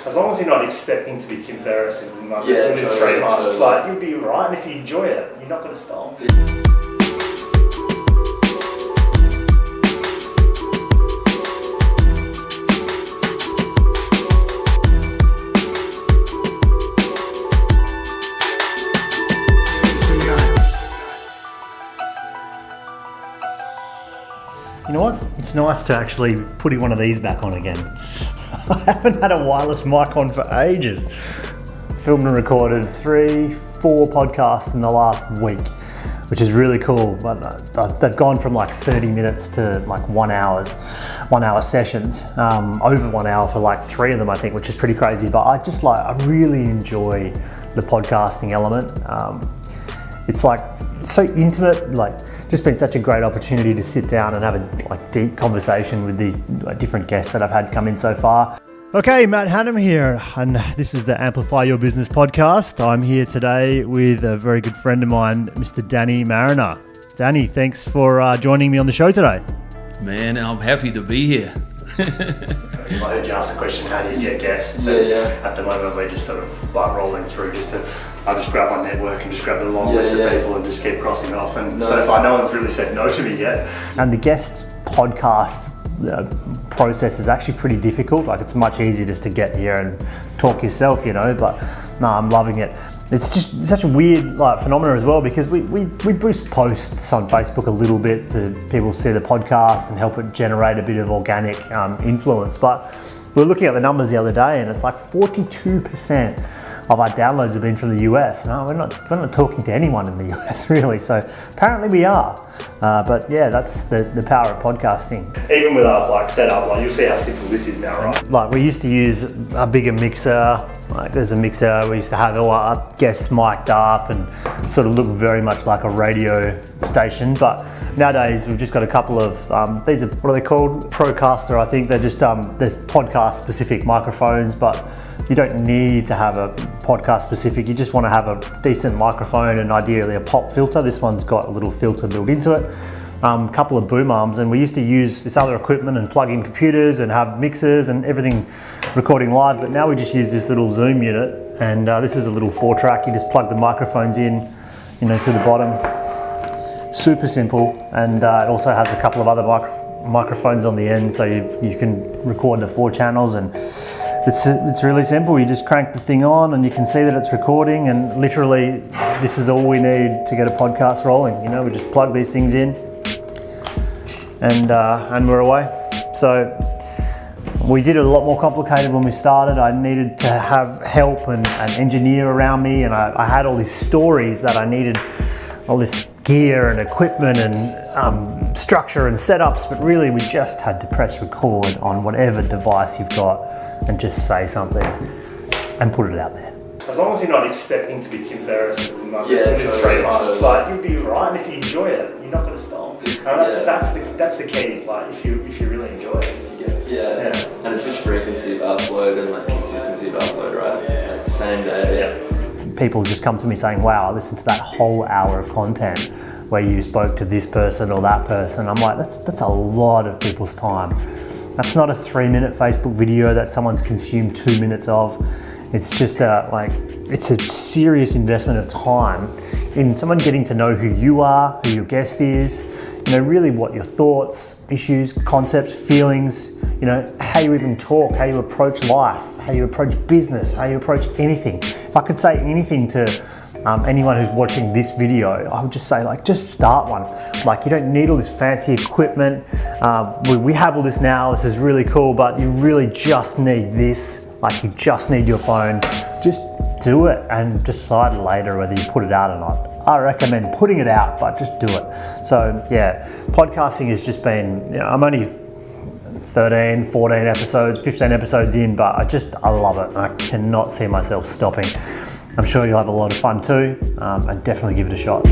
As long as you're not expecting to be Tim Ferriss in like Yeah, within 3 months, like you'll be right, and if you enjoy it, you're not going to stop. You know what? It's nice to actually put one of these back on again. I haven't had a wireless mic on for ages. Filmed and recorded 3-4 podcasts in the last week, which is really cool. But they've gone from like 30 minutes to like 1 hour sessions, over 1 hour for like 3 of them, I think, which is pretty crazy. But I really enjoy the podcasting element. It's like so intimate, like just been such a great opportunity to sit down and have a deep conversation with these different guests that I've had come in so far. Okay, Matt Hanham here, and this is the Amplify Your Business podcast. I'm here today with a very good friend of mine, Mr. Danny Mariner. Danny, thanks for joining me on the show today. Man, I'm happy to be here. I heard you ask the question, how do you get guests? Yeah. At the moment, we're just sort of like rolling through I just grab my network and just grab a long list of people and just keep crossing it off. And so far, no one's really said no to me yet. And the guest podcast process is actually pretty difficult. Like, it's much easier just to get here and talk yourself, but no, I'm loving it. It's just such a weird phenomenon as well, because we boost posts on Facebook a little bit to people see the podcast and help it generate a bit of organic influence. But we were looking at the numbers the other day, and it's like 42% of our downloads have been from the US. No, we're not talking to anyone in the US really. So apparently we are. But yeah, that's the power of podcasting. Even with our setup, you'll see how simple this is now, right? We used to use a bigger mixer. There's a mixer. We used to have all our guests mic'd up and sort of look very much like a radio station. But nowadays we've just got a couple of these are, what are they called? Procaster, I think. They're just there's podcast specific microphones, but you don't need to have a podcast specific. You just want to have a decent microphone and ideally a pop filter. This one's got a little filter built into it. A couple of boom arms, and we used to use this other equipment and plug in computers and have mixers and everything recording live, but now we just use this little Zoom unit, and this is a little 4-track. You just plug the microphones in, to the bottom. Super simple, and it also has a couple of other microphones on the end, so you can record the 4 channels, and it's really simple. You just crank the thing on and you can see that it's recording, and literally this is all we need to get a podcast rolling. We just plug these things in and we're away. So we did it a lot more complicated when we started. I needed to have help and an engineer around me, and I had all these stories that I needed, all this gear and equipment and structure and setups, but really we just had to press record on whatever device you've got and just say something and put it out there. As long as you're not expecting to be Tim Ferriss within 3 months, you'll be right, and if you enjoy it, you're not going to stop. And that's the key. If you really enjoy it. Yeah. And it's just frequency of upload and consistency of upload, right? Like same day. Yeah. People just come to me saying, wow, I listened to that whole hour of content where you spoke to this person or that person. I'm like, that's a lot of people's time. That's not a 3-minute Facebook video that someone's consumed 2 minutes of. It's just it's a serious investment of time in someone getting to know who you are, who your guest is, really what your thoughts, issues, concepts, feelings, how you even talk, how you approach life, how you approach business, how you approach anything. If I could say anything to anyone who's watching this video, I would just say, just start one. You don't need all this fancy equipment. We have all this now. This is really cool, but you really just need this. You just need your phone. Just do it and decide later whether you put it out or not. I recommend putting it out, but just do it. So yeah, podcasting has just been, I'm only 13, 14 episodes, 15 episodes in, but I love it. I cannot see myself stopping. I'm sure you'll have a lot of fun too, and definitely give it a shot.